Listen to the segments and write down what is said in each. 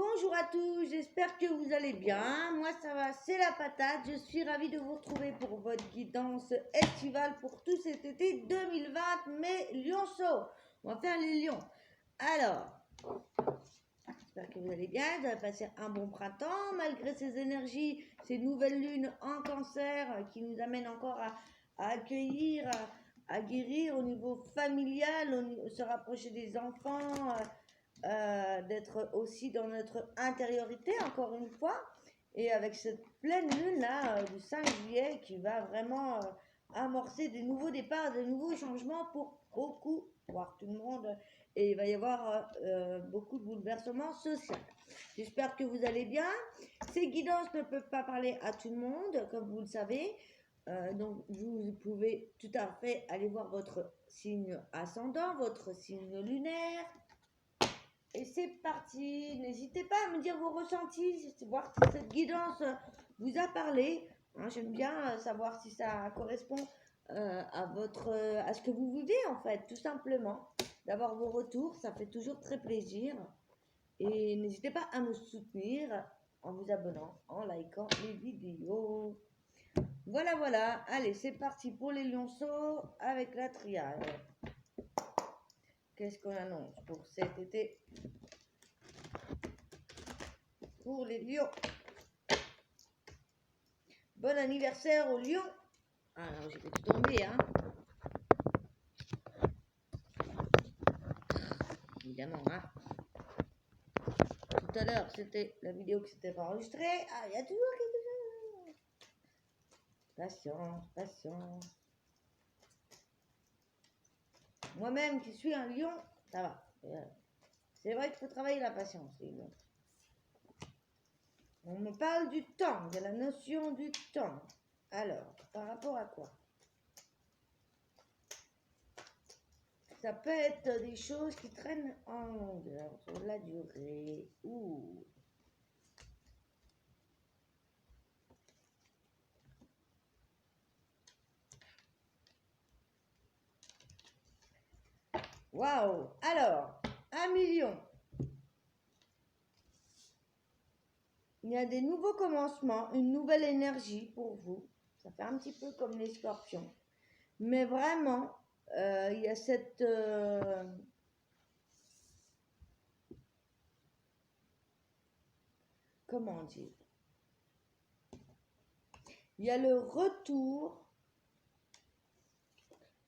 Bonjour à tous, j'espère que vous allez bien. Moi ça va, c'est la patate. Je suis ravie de vous retrouver pour votre guidance estivale pour tout cet été 2020. Mais lionceaux, on va faire les lions. Alors, j'espère que vous allez bien, vous avez passé un bon printemps malgré ces énergies, ces nouvelles lunes en cancer qui nous amènent encore à accueillir, à guérir au niveau familial, se rapprocher des enfants. D'être aussi dans notre intériorité, encore une fois, et avec cette pleine lune là du 5 juillet qui va vraiment amorcer des nouveaux départs, des nouveaux changements pour beaucoup, voire tout le monde, et il va y avoir beaucoup de bouleversements sociaux. J'espère que vous allez bien. Ces guidances ne peuvent pas parler à tout le monde, comme vous le savez. Donc vous pouvez tout à fait aller voir votre signe ascendant, votre signe lunaire. Et c'est parti, n'hésitez pas à me dire vos ressentis, voir si cette guidance vous a parlé. J'aime bien savoir si ça correspond à ce que vous vivez en fait, tout simplement. D'avoir vos retours, ça fait toujours très plaisir. Et n'hésitez pas à me soutenir en vous abonnant, en likant les vidéos. Voilà, allez c'est parti pour les lionceaux avec la triade. Qu'est-ce qu'on annonce pour cet été pour les lions? Bon anniversaire aux lions. Alors j'ai fait tout tomber, hein. Évidemment, hein. Tout à l'heure, c'était la vidéo qui s'était pas enregistrée. Ah, il y a toujours quelque chose. Patience. Moi-même qui suis un lion, ça va. C'est vrai qu'il faut travailler la patience, les lions. On me parle du temps, de la notion du temps. Alors, par rapport à quoi? Ça peut être des choses qui traînent en longueur, sur la durée. Ouh. Waouh. Alors, 1 million. Il y a des nouveaux commencements, une nouvelle énergie pour vous. Ça fait un petit peu comme les scorpions. Mais vraiment, il y a cette... comment dire? Il y a le retour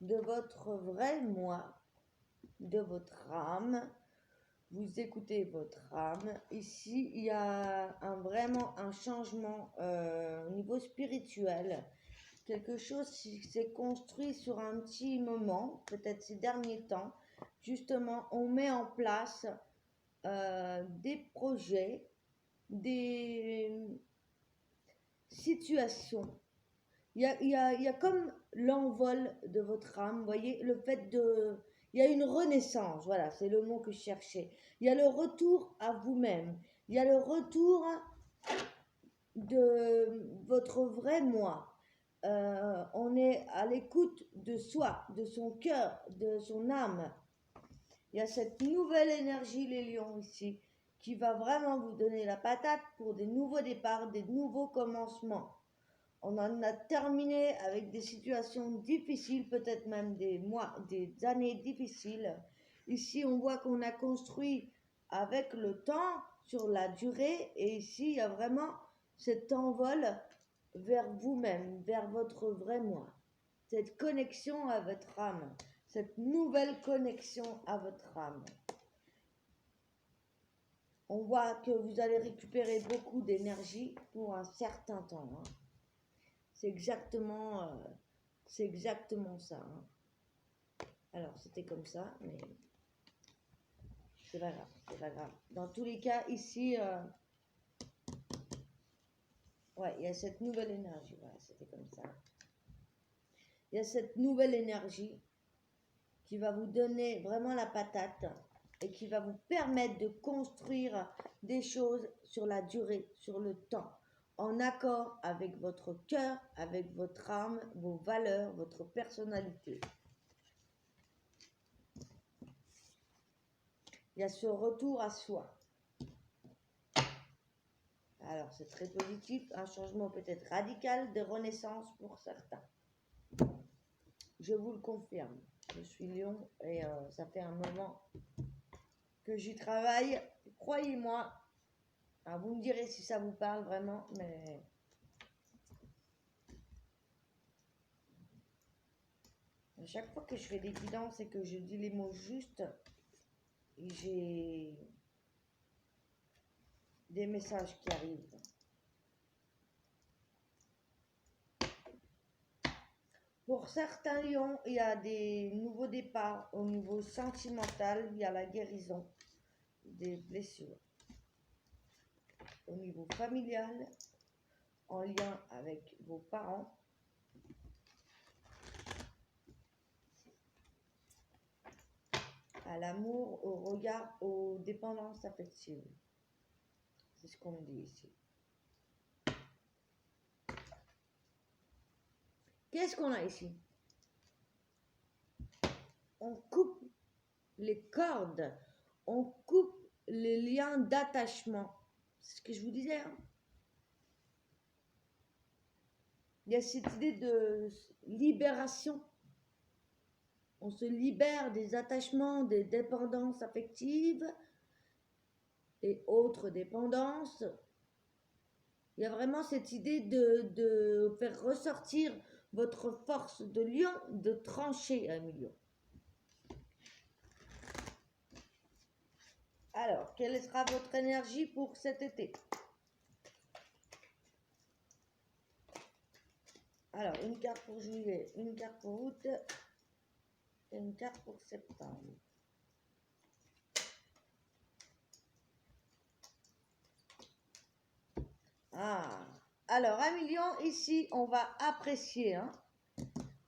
de votre vrai moi, de votre âme. Vous écoutez votre âme. Ici, il y a vraiment un changement au niveau spirituel. Quelque chose qui s'est construit sur un petit moment, peut-être ces derniers temps. Justement, on met en place des projets, des situations. Il y a comme l'envol de votre âme, vous voyez, le fait de... Il y a une renaissance, voilà, c'est le mot que je cherchais. Il y a le retour à vous-même. Il y a le retour de votre vrai moi. On est à l'écoute de soi, de son cœur, de son âme. Il y a cette nouvelle énergie, les lions, ici, qui va vraiment vous donner la patate pour des nouveaux départs, des nouveaux commencements. On en a terminé avec des situations difficiles, peut-être même des mois, des années difficiles. Ici, on voit qu'on a construit avec le temps, sur la durée, et ici, il y a vraiment cet envol vers vous-même, vers votre vrai moi. Cette connexion à votre âme, cette nouvelle connexion à votre âme. On voit que vous allez récupérer beaucoup d'énergie pour un certain temps, hein. C'est exactement ça, hein. Alors, c'était comme ça, mais c'est pas grave. Dans tous les cas, ici, ouais, il y a cette nouvelle énergie. Voilà, c'était comme ça. Il y a cette nouvelle énergie qui va vous donner vraiment la patate et qui va vous permettre de construire des choses sur la durée, sur le temps, en accord avec votre cœur, avec votre âme, vos valeurs, votre personnalité. Il y a ce retour à soi. Alors, c'est très positif, un changement peut-être radical de renaissance pour certains. Je vous le confirme. Je suis Lion et ça fait un moment que j'y travaille. Croyez-moi. Alors, vous me direz si ça vous parle vraiment, mais à chaque fois que je fais des guidances et que je dis les mots justes, j'ai des messages qui arrivent. Pour certains lions, il y a des nouveaux départs au niveau sentimental, il y a la guérison des blessures. Au niveau familial, en lien avec vos parents. À l'amour, au regard, aux dépendances affectives. C'est ce qu'on me dit ici. Qu'est-ce qu'on a ici? On coupe les cordes, on coupe les liens d'attachement. C'est ce que je vous disais. Hein. Il y a cette idée de libération. On se libère des attachements, des dépendances affectives et autres dépendances. Il y a vraiment cette idée de faire ressortir votre force de lion, de trancher un million. Alors, quelle sera votre énergie pour cet été? Alors, une carte pour juillet, une carte pour août et une carte pour septembre. Ah, alors, un million, ici, on va apprécier. Hein.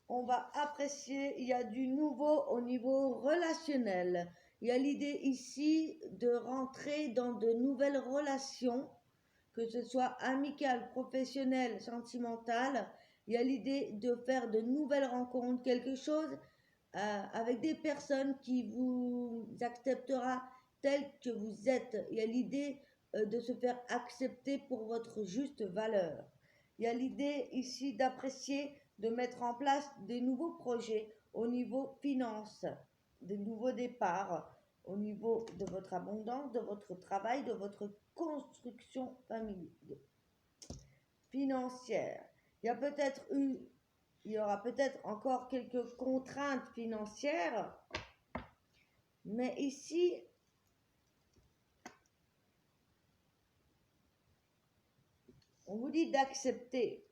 On va apprécier, il y a du nouveau au niveau relationnel. Il y a l'idée ici de rentrer dans de nouvelles relations, que ce soit amicales, professionnelles, sentimentales. Il y a l'idée de faire de nouvelles rencontres, quelque chose avec des personnes qui vous acceptera tel que vous êtes. Il y a l'idée de se faire accepter pour votre juste valeur. Il y a l'idée ici d'apprécier, de mettre en place des nouveaux projets au niveau finance, des nouveaux départs, au niveau de votre abondance, de votre travail, de votre construction familiale, financière. Il y aura peut-être encore quelques contraintes financières, mais ici, on vous dit d'accepter,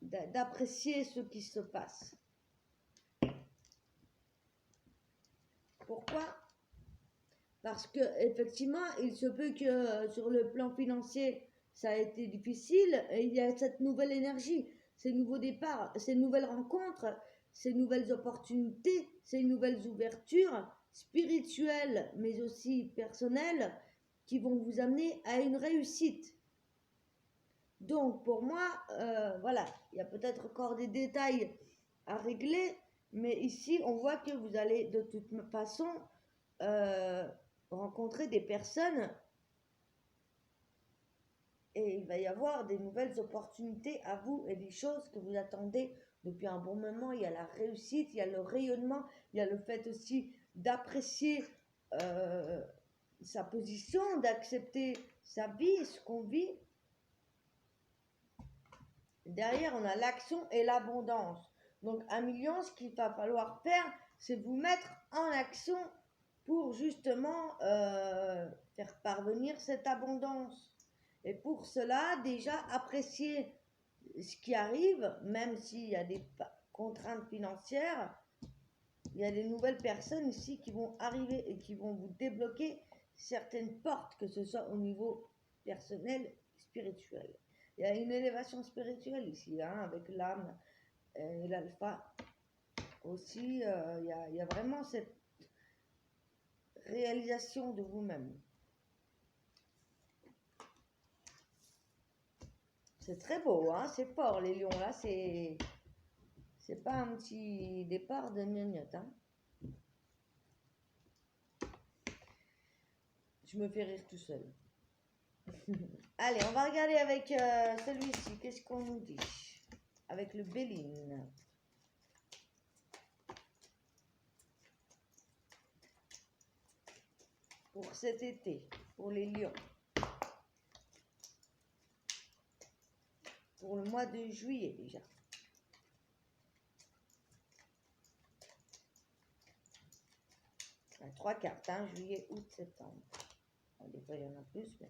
d'apprécier ce qui se passe. Pourquoi? Parce que effectivement, il se peut que sur le plan financier, ça a été difficile. Et il y a cette nouvelle énergie, ces nouveaux départs, ces nouvelles rencontres, ces nouvelles opportunités, ces nouvelles ouvertures spirituelles, mais aussi personnelles, qui vont vous amener à une réussite. Donc, pour moi, voilà, il y a peut-être encore des détails à régler, mais ici, on voit que vous allez de toute façon rencontrer des personnes et il va y avoir des nouvelles opportunités à vous et des choses que vous attendez depuis un bon moment. Il y a la réussite, il y a le rayonnement, il y a le fait aussi d'apprécier sa position, d'accepter sa vie, ce qu'on vit. Derrière, on a l'action et l'abondance. Donc, un million, ce qu'il va falloir faire, c'est vous mettre en action pour justement faire parvenir cette abondance. Et pour cela, déjà, apprécier ce qui arrive, même s'il y a des contraintes financières, il y a des nouvelles personnes ici qui vont arriver et qui vont vous débloquer certaines portes, que ce soit au niveau personnel, spirituel. Il y a une élévation spirituelle ici, hein, avec l'âme et l'alpha. Aussi, il y a vraiment cette réalisation de vous-même. C'est très beau, hein, c'est fort les lions là, c'est pas un petit départ de gnognotte. Hein. Je me fais rire tout seul. Allez, on va regarder avec celui-ci. Qu'est-ce qu'on nous dit? Avec le Béline. Pour cet été, pour les lions. Pour le mois de juillet déjà. Trois cartes, hein, juillet, août, septembre. Bon, des fois, il y en a plus, mais...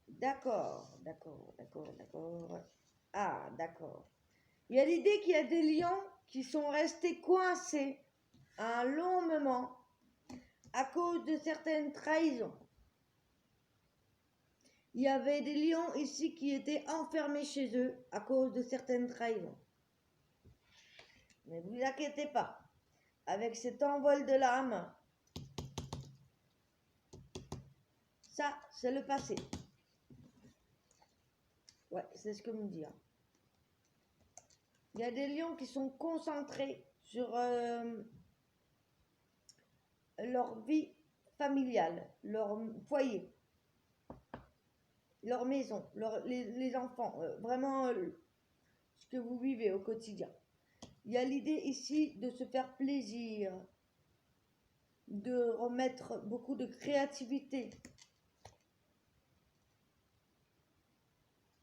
D'accord. Ah, d'accord. Il y a l'idée qu'il y a des lions qui sont restés coincés un long moment à cause de certaines trahisons. Il y avait des lions ici qui étaient enfermés chez eux à cause de certaines trahisons. Mais vous inquiétez pas, avec cet envol de l'âme, ça, c'est le passé. Ouais, c'est ce que me dit. Il y a des lions qui sont concentrés sur leur vie familiale, leur foyer, leur maison, les enfants, vraiment ce que vous vivez au quotidien. Il y a l'idée ici de se faire plaisir, de remettre beaucoup de créativité.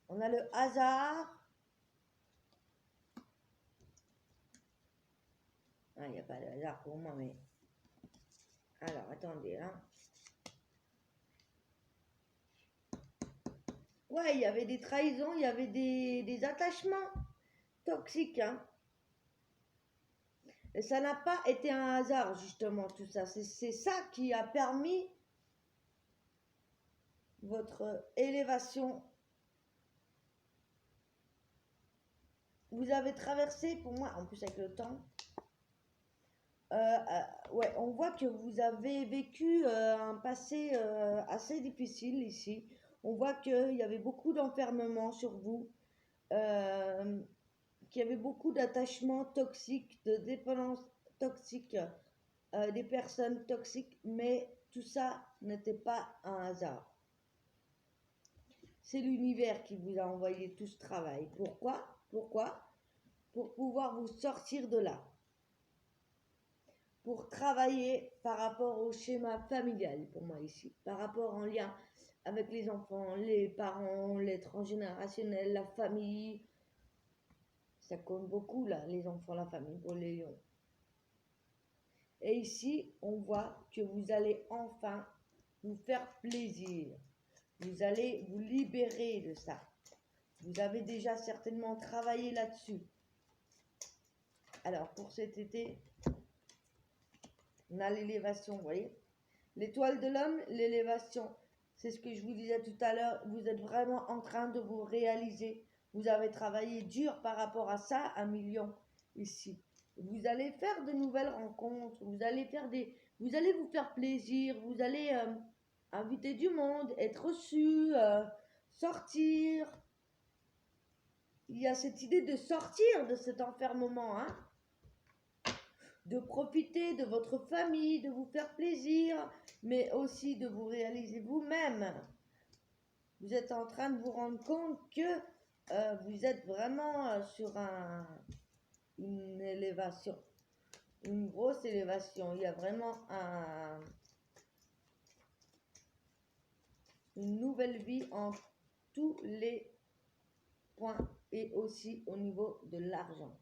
On a le hasard. Ah, il n'y a pas de hasard pour moi, mais... Alors, attendez, hein. Ouais, il y avait des trahisons, il y avait des attachements toxiques, hein. Et ça n'a pas été un hasard, justement, tout ça. C'est ça qui a permis votre élévation. Vous avez traversé, pour moi, en plus avec le temps, ouais, on voit que vous avez vécu un passé assez difficile ici. On voit qu'il y avait beaucoup d'enfermement sur vous, qu'il y avait beaucoup d'attachements toxiques, de dépendance toxique, des personnes toxiques, mais tout ça n'était pas un hasard. C'est l'univers qui vous a envoyé tout ce travail. Pourquoi? Pour pouvoir vous sortir de là. Pour travailler par rapport au schéma familial, pour moi ici. Par rapport en lien avec les enfants, les parents, les transgénérationnels, la famille. Ça compte beaucoup là, les enfants, la famille, pour les lions. Et ici, on voit que vous allez enfin vous faire plaisir. Vous allez vous libérer de ça. Vous avez déjà certainement travaillé là-dessus. Alors, pour cet été, on a l'élévation, vous voyez. L'étoile de l'homme, l'élévation. C'est ce que je vous disais tout à l'heure. Vous êtes vraiment en train de vous réaliser. Vous avez travaillé dur par rapport à ça, 1 million ici. Vous allez faire de nouvelles rencontres. Vous allez vous faire plaisir. Vous allez inviter du monde, être reçu, sortir. Il y a cette idée de sortir de cet enfermement, hein, de profiter de votre famille, de vous faire plaisir, mais aussi de vous réaliser vous-même. Vous êtes en train de vous rendre compte que vous êtes vraiment sur une élévation, une grosse élévation. Il y a vraiment une nouvelle vie en tous les points et aussi au niveau de l'argent.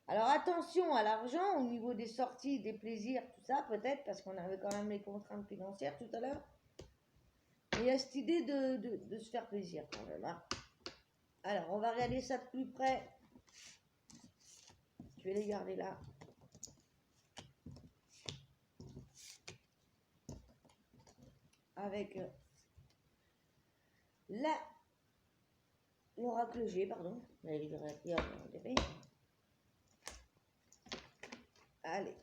Alors attention à l'argent au niveau des sorties, des plaisirs, tout ça peut-être, parce qu'on avait quand même les contraintes financières tout à l'heure. Il y a cette idée de se faire plaisir quand même. Hein. Alors on va regarder ça de plus près. Je vais les garder là. Avec l'oracle G, pardon. Allez.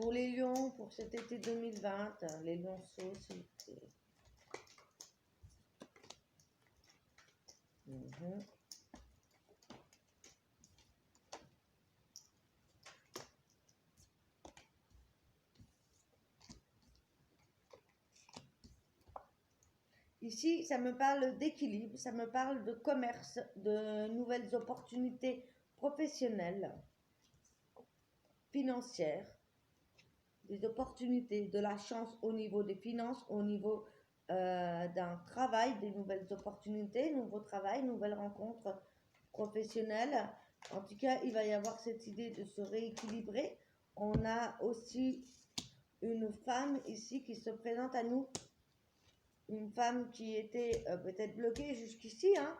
pour les lions, pour cet été 2020, les lionceaux, s'il vous plaît. Mhm. Ici, ça me parle d'équilibre, ça me parle de commerce, de nouvelles opportunités professionnelles, financières, des opportunités, de la chance au niveau des finances, au niveau d'un travail, des nouvelles opportunités, nouveau travail, nouvelles rencontres professionnelles. En tout cas, il va y avoir cette idée de se rééquilibrer. On a aussi une femme ici qui se présente à nous, une femme qui était peut-être bloquée jusqu'ici, hein,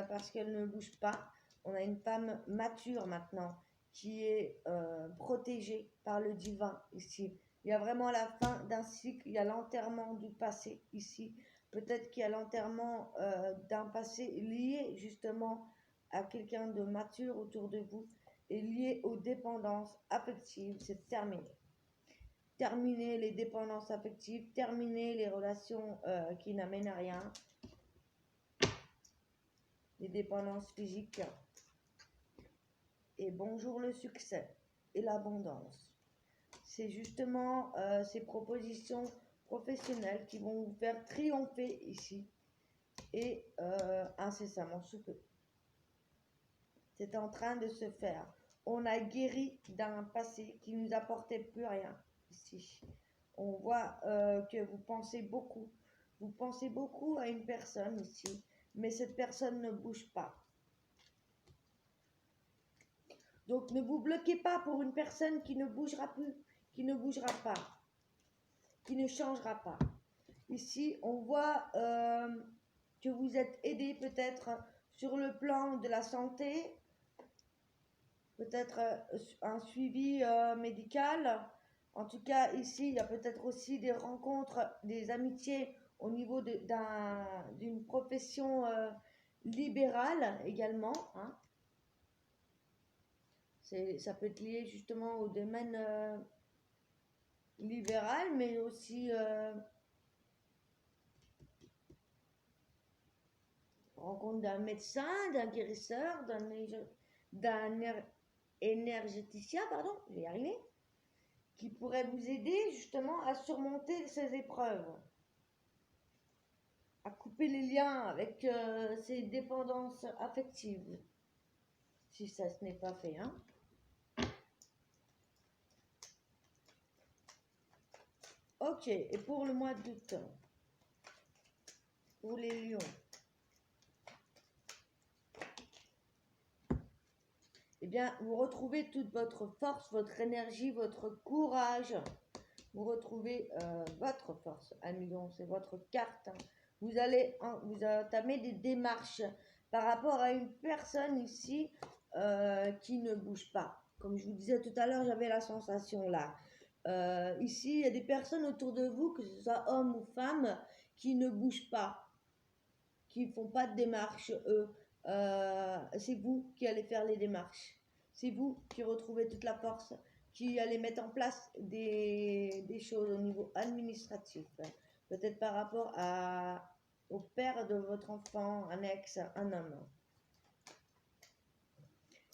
parce qu'elle ne bouge pas. On a une femme mature maintenant qui est protégée par le divin ici. Il y a vraiment la fin d'un cycle, il y a l'enterrement du passé ici. Peut-être qu'il y a l'enterrement d'un passé lié justement à quelqu'un de mature autour de vous et lié aux dépendances affectives. C'est terminé. Terminer les dépendances affectives, terminer les relations qui n'amènent à rien, les dépendances physiques. Et bonjour le succès et l'abondance. C'est justement ces propositions professionnelles qui vont vous faire triompher ici et incessamment sous peu. C'est en train de se faire. On a guéri d'un passé qui ne nous apportait plus rien ici. On voit que vous pensez beaucoup. Vous pensez beaucoup à une personne ici, mais cette personne ne bouge pas. Donc ne vous bloquez pas pour une personne qui ne bougera plus, qui ne bougera pas, qui ne changera pas. Ici, on voit que vous êtes aidé peut-être sur le plan de la santé, peut-être un suivi médical. En tout cas, ici, il y a peut-être aussi des rencontres, des amitiés au niveau d'une profession libérale également, hein. Ça peut être lié justement au domaine libéral, mais aussi rencontre d'un médecin, d'un guérisseur, d'un énergéticien, pardon, je vais y arriver, qui pourrait vous aider justement à surmonter ces épreuves, à couper les liens avec ces dépendances affectives, si ça ce n'est pas fait, hein. Ok, et pour le mois d'août, pour les lions, eh bien, vous retrouvez toute votre force, votre énergie, votre courage. Vous retrouvez votre force, un lion, c'est votre carte. Vous allez vous entamer des démarches par rapport à une personne ici qui ne bouge pas. Comme je vous disais tout à l'heure, j'avais la sensation là. Ici, il y a des personnes autour de vous, que ce soit hommes ou femmes, qui ne bougent pas, qui ne font pas de démarches, eux. C'est vous qui allez faire les démarches. C'est vous qui retrouvez toute la force, qui allez mettre en place des choses au niveau administratif. Peut-être par rapport au père de votre enfant, un ex, un homme.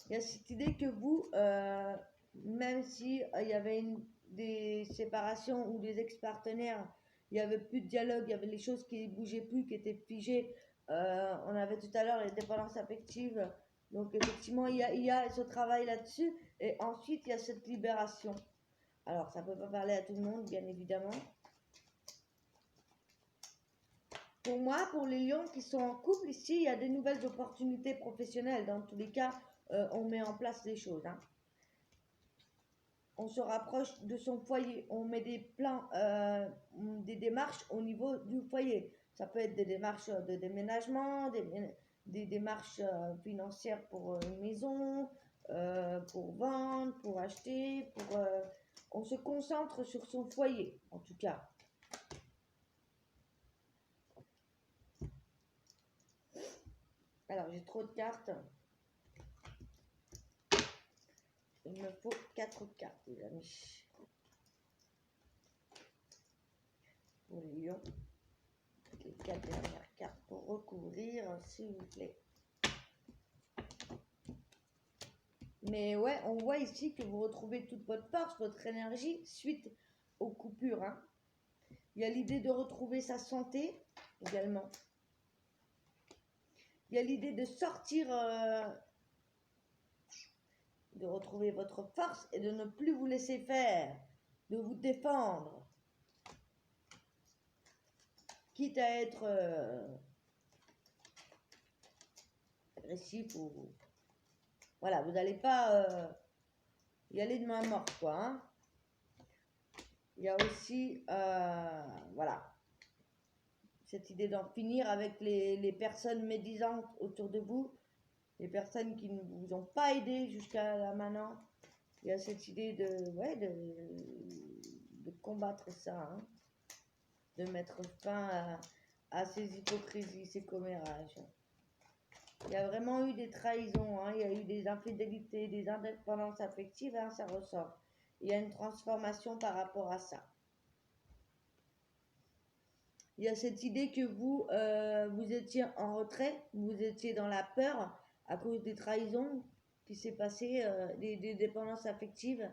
Il y a cette idée que vous, même si il y avait des séparations ou des ex-partenaires, il n'y avait plus de dialogue, il y avait les choses qui ne bougeaient plus, qui étaient figées. On avait tout à l'heure les dépendances affectives. Donc effectivement, il y a ce travail là-dessus. Et ensuite, il y a cette libération. Alors, ça ne peut pas parler à tout le monde, bien évidemment. Pour moi, pour les lions qui sont en couple, ici, il y a des nouvelles opportunités professionnelles. Dans tous les cas, on met en place des choses, hein. On se rapproche de son foyer, on met des plans, des démarches au niveau du foyer. Ça peut être des démarches de déménagement, des démarches financières pour une maison, pour vendre, pour acheter, on se concentre sur son foyer, en tout cas. Alors, j'ai trop de cartes. Il me faut 4 cartes, les amis. lions. Les 4 dernières cartes pour recouvrir, s'il vous plaît. Mais ouais, on voit ici que vous retrouvez toute votre force, votre énergie suite aux coupures. Hein. Il y a l'idée de retrouver sa santé également. Il y a l'idée de sortir, de retrouver votre force et de ne plus vous laisser faire, de vous défendre. Quitte à être agressif ou... Voilà, vous n'allez pas y aller de main morte, quoi. Hein. Il y a aussi, voilà, cette idée d'en finir avec les personnes médisantes autour de vous, les personnes qui ne vous ont pas aidé jusqu'à là maintenant. Il y a cette idée de combattre ça, hein, de mettre fin à ces hypocrisies, ces commérages. Il y a vraiment eu des trahisons, hein, il y a eu des infidélités, des indépendances affectives, hein, ça ressort. Il y a une transformation par rapport à ça. Il y a cette idée que vous, vous étiez en retrait, vous étiez dans la peur à cause des trahisons qui s'est passé, des dépendances affectives.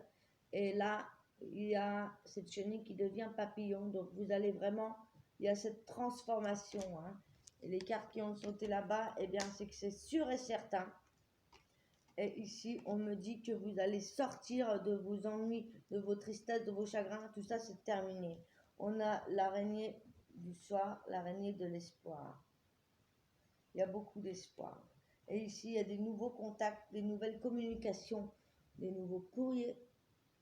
Et là, il y a cette chenille qui devient papillon. Donc vous allez vraiment, il y a cette transformation. Hein. Et les cartes qui ont sauté là-bas, eh bien c'est que c'est sûr et certain. Et ici, on me dit que vous allez sortir de vos ennuis, de vos tristesses, de vos chagrins. Tout ça, c'est terminé. On a l'araignée du soir, l'araignée de l'espoir. Il y a beaucoup d'espoir. Et ici, il y a des nouveaux contacts, des nouvelles communications, des nouveaux courriers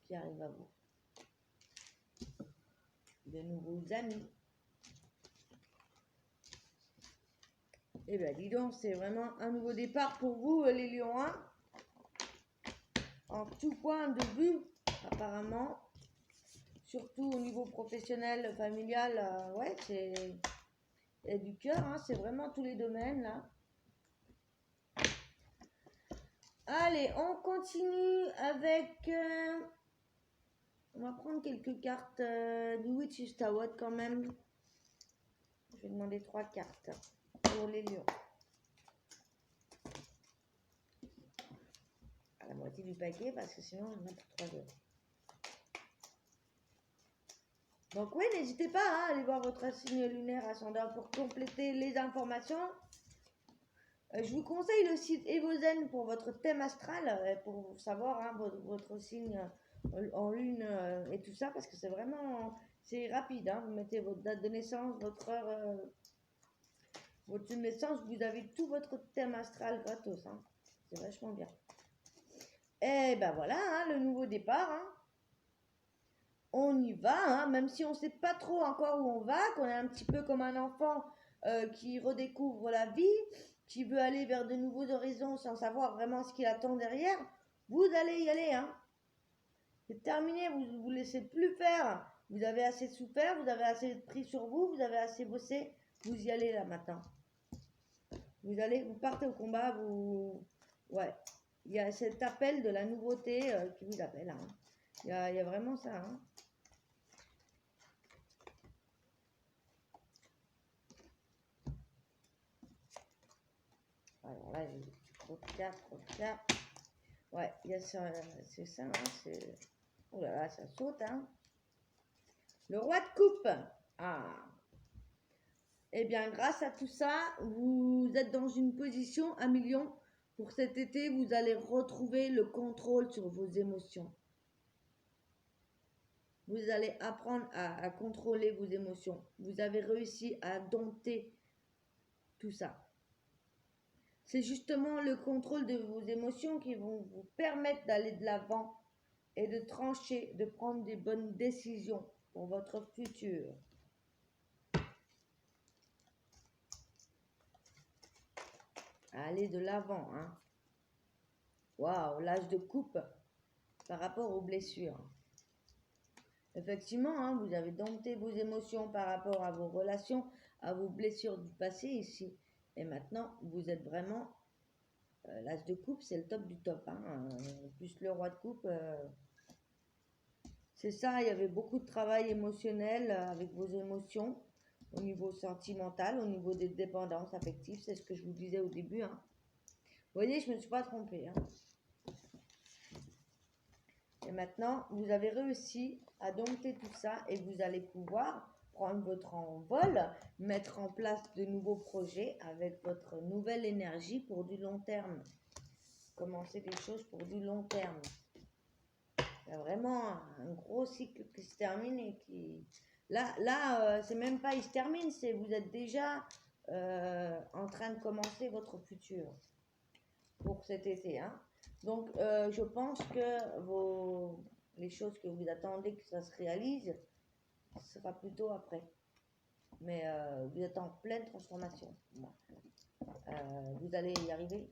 qui arrivent à vous. De nouveaux amis. Eh bien, dis donc, c'est vraiment un nouveau départ pour vous, les lions, hein, en tout point de vue, apparemment. Surtout au niveau professionnel, familial, ouais, c'est du cœur, hein, c'est vraiment tous les domaines, là. Allez, on continue avec... on va prendre quelques cartes du Witch's Tower quand même. Je vais demander 3 cartes pour les lions. À la moitié du paquet, parce que sinon, je vais mettre 3 autres. Donc oui, n'hésitez pas à aller voir votre signe lunaire ascendant pour compléter les informations. Je vous conseille le site Evozen pour votre thème astral, pour savoir hein, votre signe en lune et tout ça, parce que c'est vraiment, c'est rapide. Hein, vous mettez votre date de naissance, votre heure, votre naissance, vous avez tout votre thème astral gratos. Hein, c'est vachement bien. Et ben voilà, hein, le nouveau départ. Hein. On y va, hein, même si on ne sait pas trop encore où on va, qu'on est un petit peu comme un enfant qui redécouvre la vie, qui veut aller vers de nouveaux horizons sans savoir vraiment ce qu'il attend derrière, vous allez y aller. Hein. C'est terminé, vous ne vous laissez plus faire. Vous avez assez souffert, vous avez assez pris sur vous, vous avez assez bossé, vous y allez là maintenant. Vous partez au combat, ouais. Il y a cet appel de la nouveauté qui vous appelle. Hein. Il y a vraiment ça. Hein. Alors là, j'ai trop de cartes. Ouais, il y a ça, c'est ça, hein, c'est... Oh là là, ça saute, hein. Le roi de coupe. Ah. Eh bien, grâce à tout ça, vous êtes dans une position, 1 million. Pour cet été, vous allez retrouver le contrôle sur vos émotions. Vous allez apprendre à contrôler vos émotions. Vous avez réussi à dompter tout ça. C'est justement le contrôle de vos émotions qui vont vous permettre d'aller de l'avant et de trancher, de prendre des bonnes décisions pour votre futur. Allez de l'avant, hein. Waouh, l'âge de coupe par rapport aux blessures. Effectivement, hein, vous avez dompté vos émotions par rapport à vos relations, à vos blessures du passé ici. Et maintenant, vous êtes vraiment... l'âge de coupe, c'est le top du top. Hein. Plus le roi de coupe, c'est ça, il y avait beaucoup de travail émotionnel avec vos émotions. au niveau sentimental, au niveau des dépendances affectives, c'est ce que je vous disais au début. Hein. Vous voyez, je ne me suis pas trompée. Hein. Et maintenant, vous avez réussi à dompter tout ça et vous allez pouvoir prendre votre envol, mettre en place de nouveaux projets avec votre nouvelle énergie pour du long terme. Commencer des choses pour du long terme. Il y a vraiment un gros cycle qui se termine et qui... Là, c'est même pas il se termine, c'est vous êtes déjà en train de commencer votre futur pour cet été. Hein. Donc, je pense que les choses que vous attendez que ça se réalise, ce sera plutôt après. Mais vous êtes en pleine transformation. Vous allez y arriver,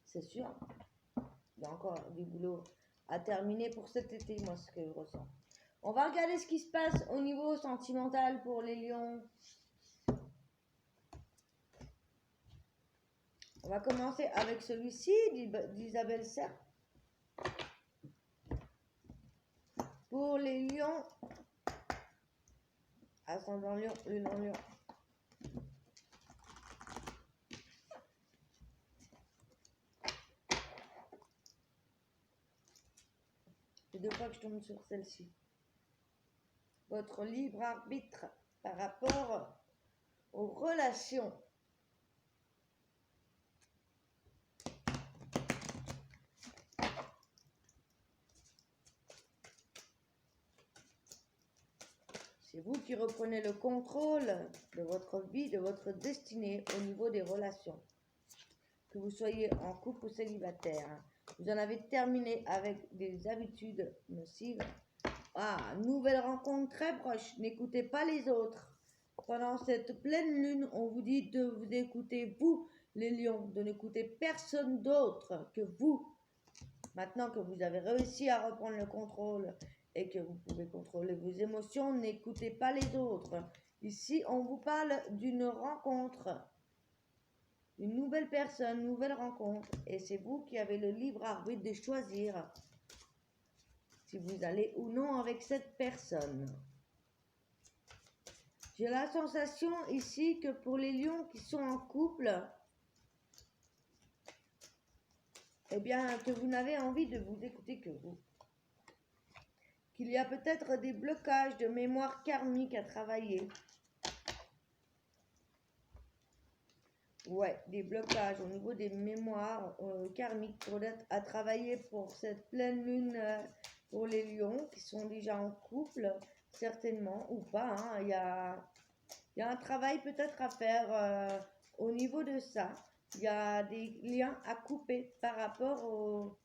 c'est sûr. Il y a encore du boulot à terminer pour cet été, moi, ce que je ressens. On va regarder ce qui se passe au niveau sentimental pour les lions. On va commencer avec celui-ci d'Isabelle Serre. Pour les lions, ascendant lion, lunan lion. C'est 2 fois que je tombe sur celle-ci. Votre libre arbitre par rapport aux relations. C'est vous qui reprenez le contrôle de votre vie, de votre destinée au niveau des relations. Que vous soyez en couple ou célibataire. Vous en avez terminé avec des habitudes nocives. Ah, nouvelle rencontre très proche. N'écoutez pas les autres. Pendant cette pleine lune, on vous dit de vous écouter, vous, les lions, de n'écouter personne d'autre que vous. Maintenant que vous avez réussi à reprendre le contrôle et que vous pouvez contrôler vos émotions, n'écoutez pas les autres. Ici, on vous parle d'une rencontre, une nouvelle personne, une nouvelle rencontre. Et c'est vous qui avez le libre arbitre de choisir si vous allez ou non avec cette personne. J'ai la sensation ici que pour les lions qui sont en couple, eh bien, que vous n'avez envie de vous écouter que vous. Qu'il y a peut-être des blocages de mémoire karmique à travailler. Ouais, des blocages au niveau des mémoires karmiques à travailler pour cette pleine lune pour les lions qui sont déjà en couple, certainement, ou pas. Hein. Il y a un travail peut-être à faire au niveau de ça. Il y a des liens à couper par rapport aux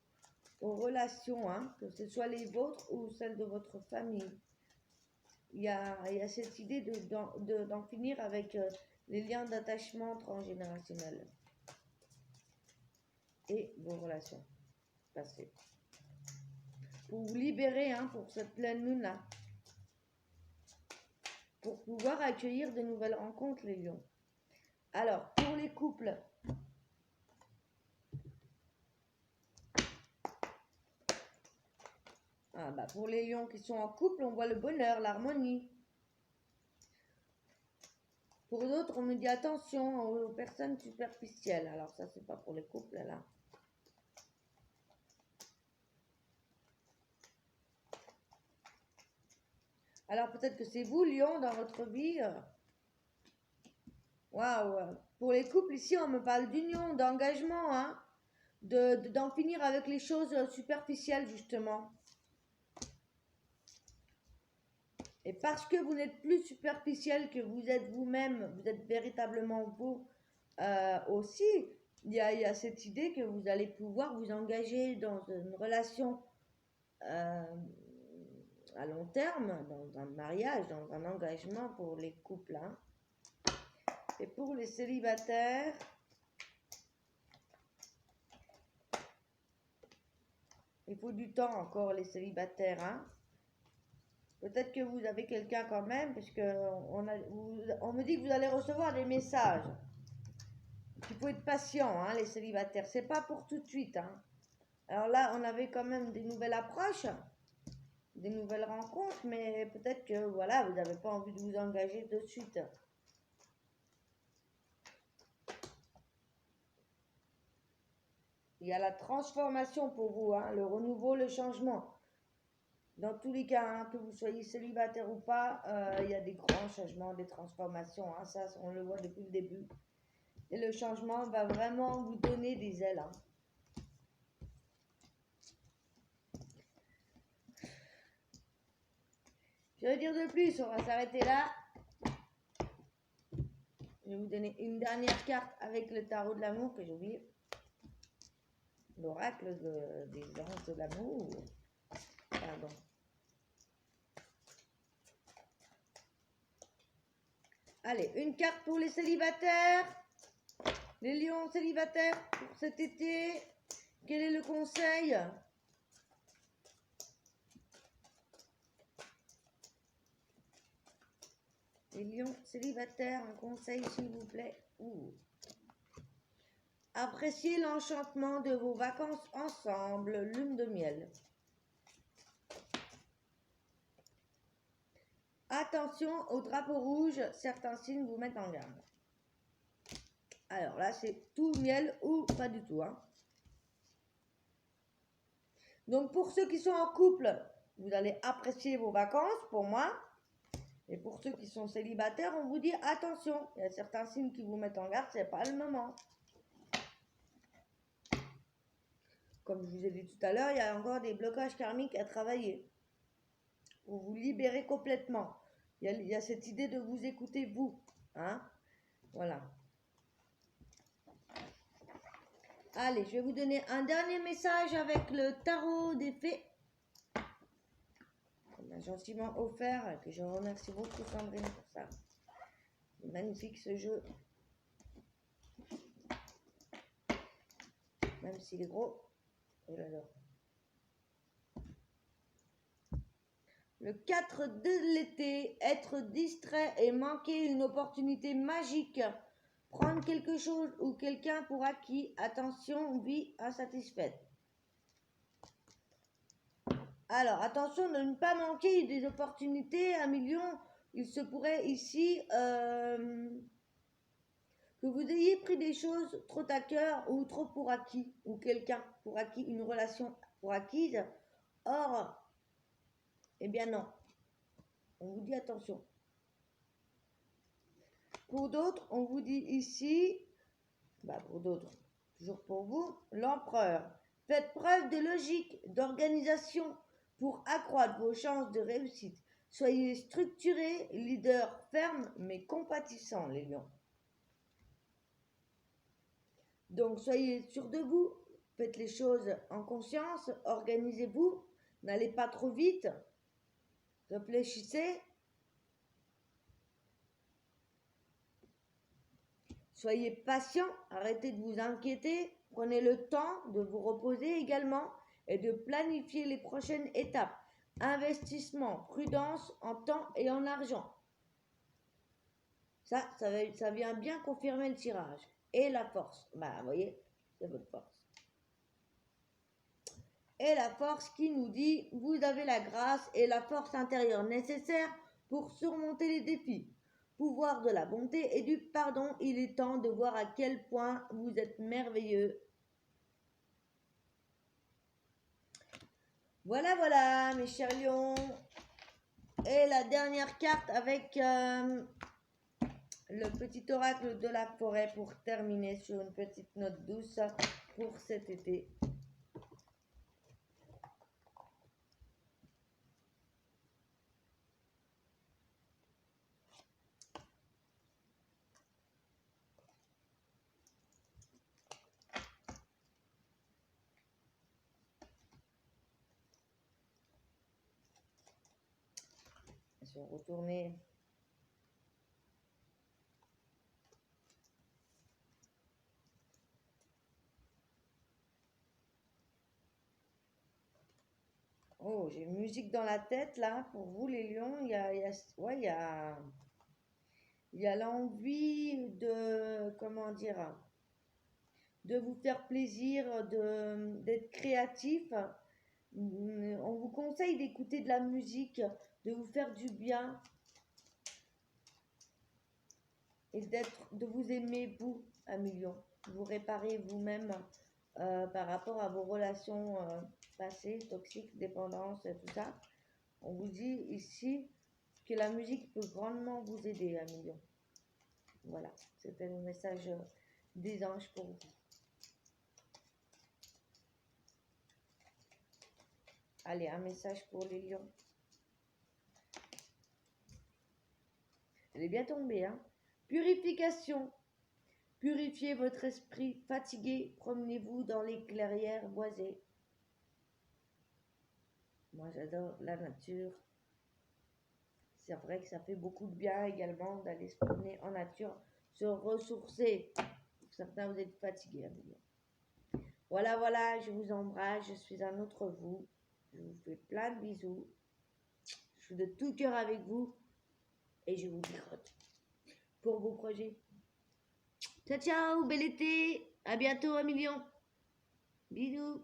relations, hein, que ce soit les vôtres ou celles de votre famille. Il y a cette idée d'en finir avec les liens d'attachement transgénérationnels et vos relations passées. Pour vous libérer, hein, pour cette pleine lune-là. Pour pouvoir accueillir de nouvelles rencontres, les lions. Alors, pour les couples, pour les lions qui sont en couple, on voit le bonheur, l'harmonie. Pour d'autres, on me dit attention aux personnes superficielles. Alors ça, c'est pas pour les couples, là. Alors peut-être que c'est vous, lion, dans votre vie. Waouh. Pour les couples, ici, on me parle d'union, d'engagement, hein. D'en finir avec les choses superficielles, justement. Et parce que vous n'êtes plus superficiel, que vous êtes vous-même, vous êtes véritablement vous aussi, il y a cette idée que vous allez pouvoir vous engager dans une relation à long terme, dans un mariage, dans un engagement pour les couples. Hein. Et pour les célibataires, il faut du temps encore, les célibataires, hein. Peut-être que vous avez quelqu'un quand même, parce on me dit que vous allez recevoir des messages. Il faut être patient, hein, les célibataires. C'est pas pour tout de suite. Hein. Alors là, on avait quand même des nouvelles approches. des nouvelles rencontres, mais peut-être que voilà, vous n'avez pas envie de vous engager de suite. Il y a la transformation pour vous, hein, le renouveau, le changement. Dans tous les cas, hein, que vous soyez célibataire ou pas, il y a des grands changements, des transformations. Hein, ça, on le voit depuis le début. Et le changement va vraiment vous donner des ailes. Hein. Je vais dire de plus, on va s'arrêter là. Je vais vous donner une dernière carte avec le tarot de l'amour que j'ai oublié. L'oracle des anges de l'amour. Pardon. Allez, une carte pour les célibataires. Les lions célibataires pour cet été. Quel est le conseil? Les lions célibataires, un conseil s'il vous plaît. Ouh. Appréciez l'enchantement de vos vacances ensemble, lune de miel. Attention au drapeau rouge, certains signes vous mettent en garde. Alors là, c'est tout miel ou pas du tout. Hein. Donc pour ceux qui sont en couple, vous allez apprécier vos vacances, pour moi. Et pour ceux qui sont célibataires, on vous dit attention. Il y a certains signes qui vous mettent en garde, c'est pas le moment. Comme je vous ai dit tout à l'heure, il y a encore des blocages karmiques à travailler. Pour vous libérer complètement. Il y a cette idée de vous écouter vous. Hein? Voilà. Allez, je vais vous donner un dernier message avec le tarot des fées. On m'a gentiment offert, que je remercie beaucoup Sandrine pour ça. C'est magnifique ce jeu. Même s'il est gros, je l'adore. Le 4 de l'été, être distrait et manquer une opportunité magique. Prendre quelque chose ou quelqu'un pour acquis. Attention, vie insatisfaite. Alors, attention de ne pas manquer des opportunités. 1 million, il se pourrait ici que vous ayez pris des choses trop à cœur ou trop pour acquis. Ou quelqu'un pour acquis, une relation pour acquise. Or, eh bien non. On vous dit attention. Pour d'autres, on vous dit ici, pour d'autres, toujours pour vous, l'empereur. Faites preuve de logique, d'organisation pour accroître vos chances de réussite. Soyez structurés, leader ferme mais compatissant, les lions. Donc soyez sûrs de vous, faites les choses en conscience, organisez-vous, n'allez pas trop vite, réfléchissez. Soyez patient, arrêtez de vous inquiéter, prenez le temps de vous reposer également et de planifier les prochaines étapes. Investissement, prudence en temps et en argent. Ça vient bien confirmer le tirage. Et la force, vous voyez, c'est votre force. Et la force qui nous dit, vous avez la grâce et la force intérieure nécessaires pour surmonter les défis. Pouvoir de la bonté et du pardon, il est temps de voir à quel point vous êtes merveilleux. Voilà, voilà, mes chers lions. Et la dernière carte avec le petit oracle de la forêt pour terminer sur une petite note douce pour cet été. Ils sont retournés. Oh, j'ai une musique dans la tête là pour vous les lions. Il y a l'envie de, comment dire, de vous faire plaisir, d'être créatif, On vous conseille d'écouter de la musique, de vous faire du bien et de vous aimer, vous, 1 million. Vous réparez vous-même par rapport à vos relations passées, toxiques, dépendance, tout ça. On vous dit ici que la musique peut grandement vous aider, 1 million. Voilà, c'était le message des anges pour vous. Allez, un message pour les lions. Elle est bien tombée, hein. Purification. Purifiez votre esprit fatigué. Promenez-vous dans les clairières boisées. Moi, j'adore la nature. C'est vrai que ça fait beaucoup de bien également d'aller se promener en nature, se ressourcer. Pour certains, vous êtes fatigués, 1 million. Voilà, voilà, je vous embrasse. Je suis un autre vous. Je vous fais plein de bisous. Je suis de tout cœur avec vous. Et je vous dis pour vos projets. Ciao, ciao, bel été. À bientôt, 1 million. Bisous.